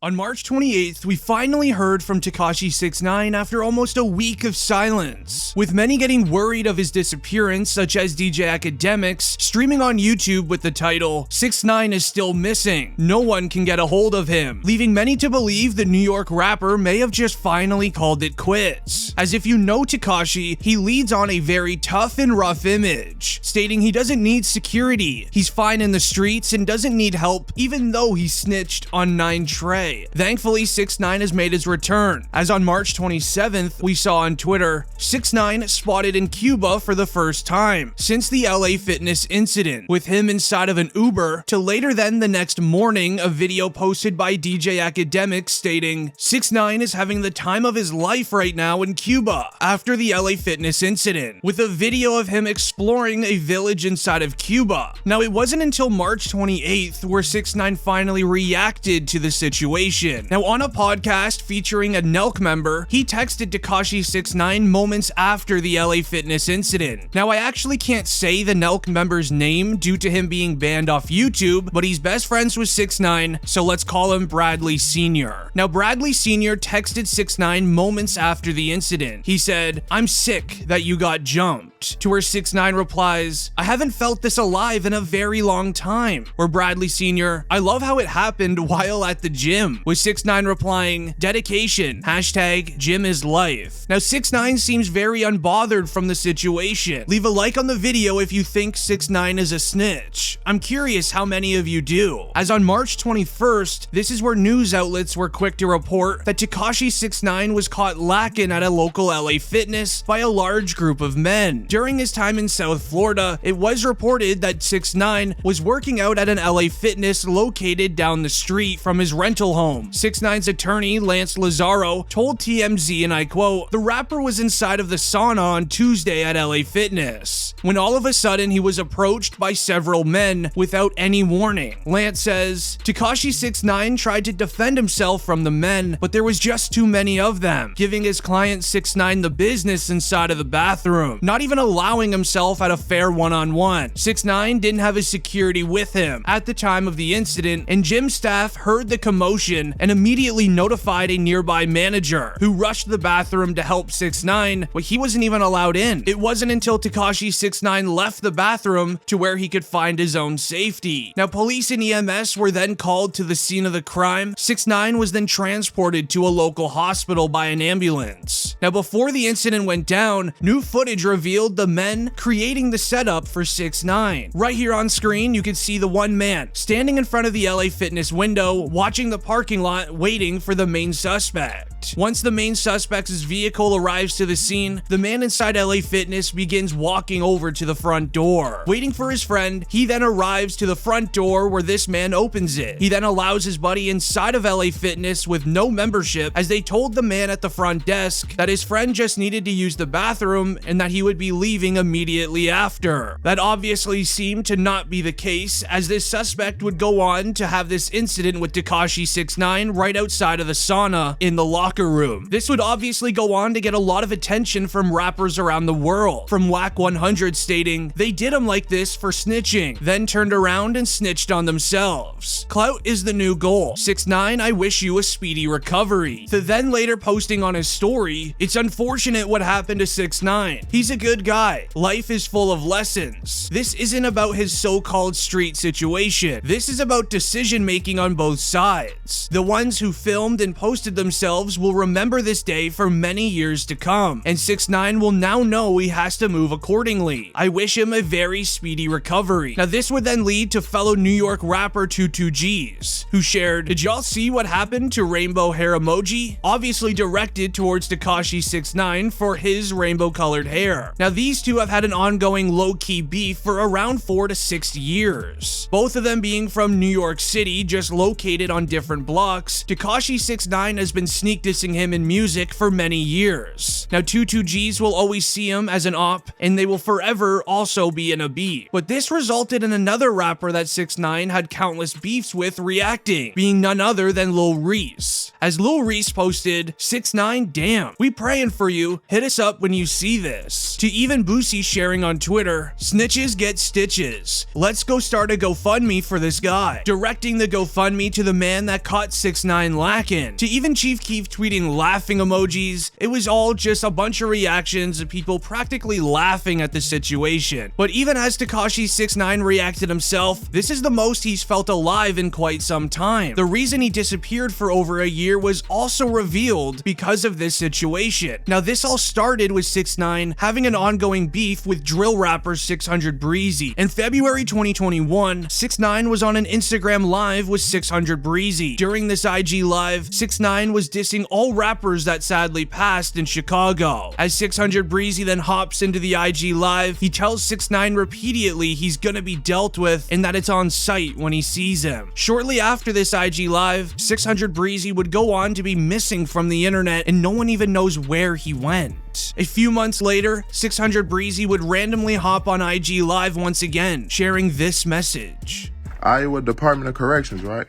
On March 28th, we finally heard from Tekashi 6ix9ine after almost a week of silence, with many getting worried of his disappearance, such as DJ Academics streaming on YouTube with the title, "6ix9ine is still missing. No one can get a hold of him," leaving many to believe the New York rapper may have just finally called it quits. As if you know Tekashi, he leads on a very tough and rough image, stating he doesn't need security, he's fine in the streets and doesn't need help even though he snitched on 9 Trey. Thankfully, 6ix9ine has made his return, as on March 27th, we saw on Twitter, 6ix9ine spotted in Cuba for the first time since the LA Fitness incident, with him inside of an Uber, to later then the next morning, a video posted by DJ Academics stating, 6ix9ine is having the time of his life right now in Cuba after the LA Fitness incident, with a video of him exploring a village inside of Cuba. Now, it wasn't until March 28th where 6ix9ine finally reacted to the situation. Now, on a podcast featuring a Nelk member, he texted Tekashi 6ix9ine moments after the LA Fitness incident. Now, I actually can't say the Nelk member's name due to him being banned off YouTube, but he's best friends with 6ix9ine, so let's call him Bradley Sr. Now, Bradley Sr. texted 6ix9ine moments after the incident. He said, "I'm sick that you got jumped," to where 6ix9ine replies, "I haven't felt this alive in a very long time," where Bradley Sr., "I love how it happened while at the gym," with 6ix9ine replying, "Dedication, hashtag gym is life." Now, 6ix9ine seems very unbothered from the situation. Leave a like on the video if you think 6ix9ine is a snitch. I'm curious how many of you do. As on March 21st, this is where news outlets were quick to report that Tekashi 6ix9ine was caught lacking at a local LA Fitness by a large group of men. During his time in South Florida, it was reported that 6ix9ine was working out at an LA Fitness located down the street from his rental home. 6ix9ine's attorney, Lance Lazaro, told TMZ, and I quote, "The rapper was inside of the sauna on Tuesday at LA Fitness, when all of a sudden he was approached by several men without any warning." Lance says, Tekashi 6ix9ine tried to defend himself from the men, but there was just too many of them, giving his client 6ix9ine the business inside of the bathroom, not even allowing himself at a fair one-on-one. 6ix9ine didn't have his security with him at the time of the incident, and gym staff heard the commotion and immediately notified a nearby manager, who rushed the bathroom to help 6ix9ine, but he wasn't even allowed in. It wasn't until Tekashi 6ix9ine left the bathroom to where he could find his own safety. Now, police and EMS were then called to the scene of the crime. 6ix9ine was then transported to a local hospital by an ambulance. Now, before the incident went down, new footage revealed the men creating the setup for 6ix9ine. Right here on screen, you can see the one man standing in front of the LA Fitness window, watching the parking lot waiting for the main suspect. Once the main suspect's vehicle arrives to the scene, the man inside LA Fitness begins walking over to the front door. Waiting for his friend, he then arrives to the front door where this man opens it. He then allows his buddy inside of LA Fitness with no membership, as they told the man at the front desk that his friend just needed to use the bathroom and that he would be leaving immediately after. That obviously seemed to not be the case, as this suspect would go on to have this incident with Tekashi 6ix9ine right outside of the sauna in the locker room. This would obviously go on to get a lot of attention from rappers around the world, from Whack 100 stating, "They did him like this for snitching, then turned around and snitched on themselves. Clout is the new goal. 6ix9ine, I wish you a speedy recovery." To then later posting on his story, "It's unfortunate what happened to 6ix9ine. He's a good guy. Life is full of lessons. This isn't about his so-called street situation. This is about decision making on both sides. The ones who filmed and posted themselves will remember this day for many years to come, and 6ix9ine will now know he has to move accordingly. I wish him a very speedy recovery." Now, this would then lead to fellow New York rapper 22G's, who shared, "Did y'all see what happened to rainbow hair emoji?" Obviously directed towards Tekashi 6ix9ine for his rainbow colored hair. Now, these two have had an ongoing low-key beef for around 4 to 6 years, both of them being from New York City, just located on different blocks. Tekashi 6ix9ine has been sneak dissing him in music for many years. Now, 22G's will always see him as an op, and they will forever also be in a beef. But this resulted in another rapper that 6ix9ine had countless beefs with reacting, being none other than Lil Reese. As Lil Reese posted, 6ix9ine, damn, we praying for you, hit us up when you see this. To even Boosie sharing on Twitter, "Snitches get stitches. Let's go start a GoFundMe for this guy," directing the GoFundMe to the man that caught 6IX9INE lackin', to even Chief Keef tweeting laughing emojis. It was all just a bunch of reactions of people practically laughing at the situation. But even as Tekashi 6IX9INE reacted himself, this is the most he's felt alive in quite some time. The reason he disappeared for over a year was also revealed because of this situation. Now, this all started with 6IX9INE having an ongoing beef with drill rapper 600 Breezy. In February 2021, 6IX9INE was on an Instagram live with 600 Breezy. During this IG live, 6IX9INE was dissing all rappers that sadly passed in Chicago. As 600 Breezy then hops into the IG live, he tells 6IX9INE repeatedly he's gonna be dealt with and that it's on sight when he sees him. Shortly after this IG live, 600 Breezy would go on to be missing from the internet and no one even knows where he went. A few months later, 600 Breezy would randomly hop on IG live once again, sharing this message. Iowa Department of Corrections, right?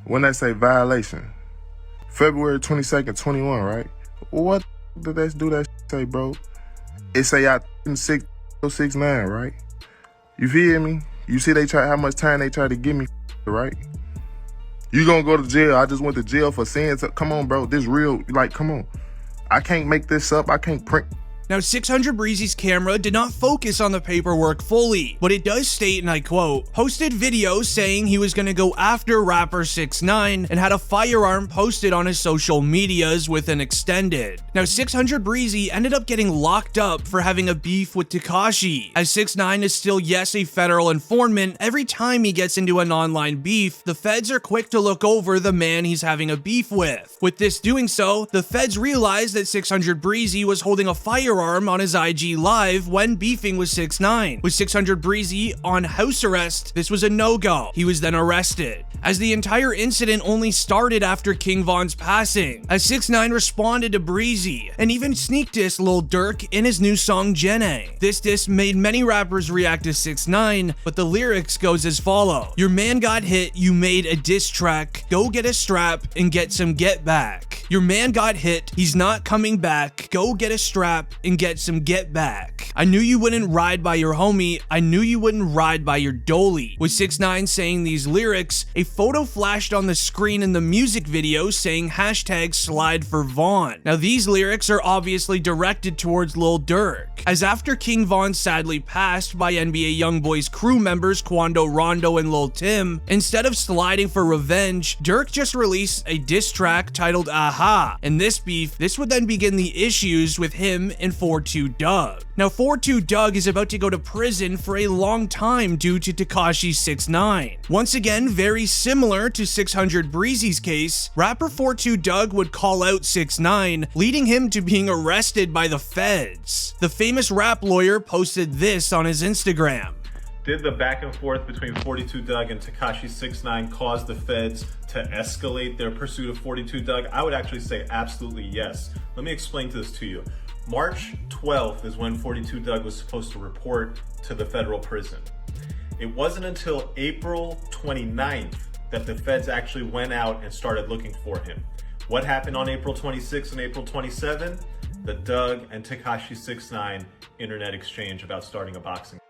When they say violation, February 22nd, 21, right? What did that do that say, bro? It say I 669, right? You feel me? You see how much time they try to give me, right? You gonna go to jail. I just went to jail for saying, come on, bro, this real, like, come on. I can't make this up. I can't print. Now, 600 Breezy's camera did not focus on the paperwork fully, but it does state, and I quote, posted videos saying he was gonna go after rapper 6IX9INE and had a firearm posted on his social medias with an extended. Now, 600 Breezy ended up getting locked up for having a beef with Tekashi. As 6IX9INE is still, yes, a federal informant, every time he gets into an online beef, the feds are quick to look over the man he's having a beef with. With this doing so, the feds realized that 600 Breezy was holding a firearm on his IG live when beefing with 6IX9INE. With 600 Breezy on house arrest, this was a no-go. He was then arrested. As the entire incident only started after King Von's passing, as 6IX9INE responded to Breezy and even sneak dissed Lil Durk in his new song Jenny. This diss made many rappers react to 6IX9INE, but the lyrics goes as follow. Your man got hit, you made a diss track, go get a strap and get some get back. Your man got hit, he's not coming back, go get a strap and get some get back. I knew you wouldn't ride by your homie, I knew you wouldn't ride by your dolly. With 6IX9INE saying these lyrics, a photo flashed on the screen in the music video saying hashtag slide for Von. Now these lyrics are obviously directed towards Lil Durk, as after King Von sadly passed by NBA YoungBoy's crew members Quando Rondo and Lil Tim, instead of sliding for revenge, Durk just released a diss track titled Aha. In this beef, this would then begin the issues with him and 42 Doug. Now 42 Doug is about to go to prison for a long time due to Tekashi 6IX9INE. Once again, very similar to 600 Breezy's case, rapper 42 Doug would call out 6IX9INE, leading him to being arrested by the feds. The famous rap lawyer posted this on his Instagram. Did the back and forth between 42 Doug and Tekashi 6IX9INE cause the feds to escalate their pursuit of 42 Doug? I would actually say absolutely yes. Let me explain this to you. March 12th is when 42 Doug was supposed to report to the federal prison. It wasn't until April 29th that the feds actually went out and started looking for him. What happened on April 26th and April 27th? The Doug and Tekashi 6IX9INE internet exchange about starting a boxing.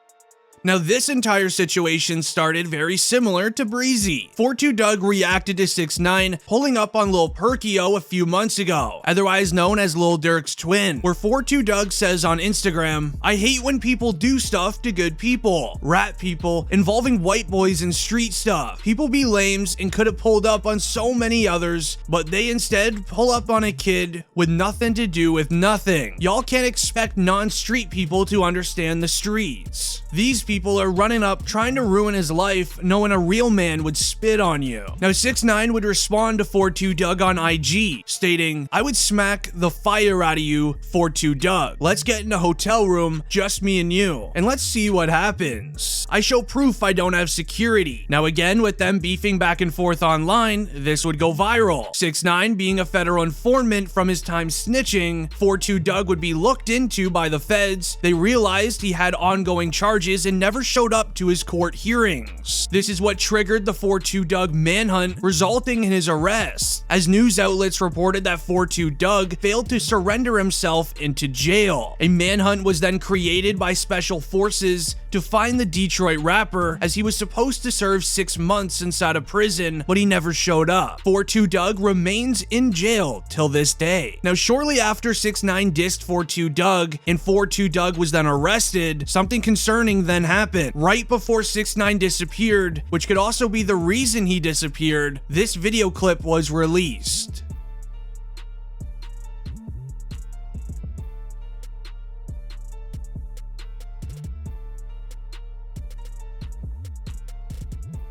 Now this entire situation started very similar to Breezy. 42 Doug reacted to 6IX9INE pulling up on Lil Perkio a few months ago, otherwise known as Lil Durk's twin, where 42 Doug says on Instagram, I hate when people do stuff to good people, rat people, involving white boys and street stuff. People be lames and could have pulled up on so many others, but they instead pull up on a kid with nothing to do with nothing. Y'all can't expect non-street people to understand the streets. These people are running up trying to ruin his life knowing a real man would spit on you. Now 6IX9INE would respond to 42 Doug on IG stating, I would smack the fire out of you 42 Doug. Let's get in a hotel room, just me and you, and let's see what happens. I show proof I don't have security. Now again, with them beefing back and forth online, this would go viral. 6IX9INE being a federal informant from his time snitching, 42 Doug would be looked into by the feds. They realized he had ongoing charges and and never showed up to his court hearings. This is what triggered the 4-2 Doug manhunt, resulting in his arrest, as news outlets reported that 4-2 Doug failed to surrender himself into jail. A manhunt was then created by special forces to find the Detroit rapper, as he was supposed to serve 6 months inside a prison, but he never showed up. 4-2 Doug remains in jail till this day. Now, shortly after 6ix9ine dissed 4-2 Doug and 4-2 Doug was then arrested, something concerning then happened. Right before 6ix9ine disappeared, which could also be the reason he disappeared, this video clip was released.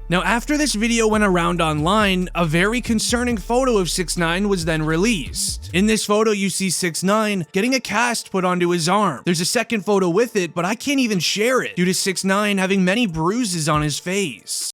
Now, after this video went around online, a very concerning photo of 6ix9ine was then released. In this photo, you see 6ix9ine getting a cast put onto his arm. There's a second photo with it, but I can't even share it due to 6ix9ine having many bruises on his face.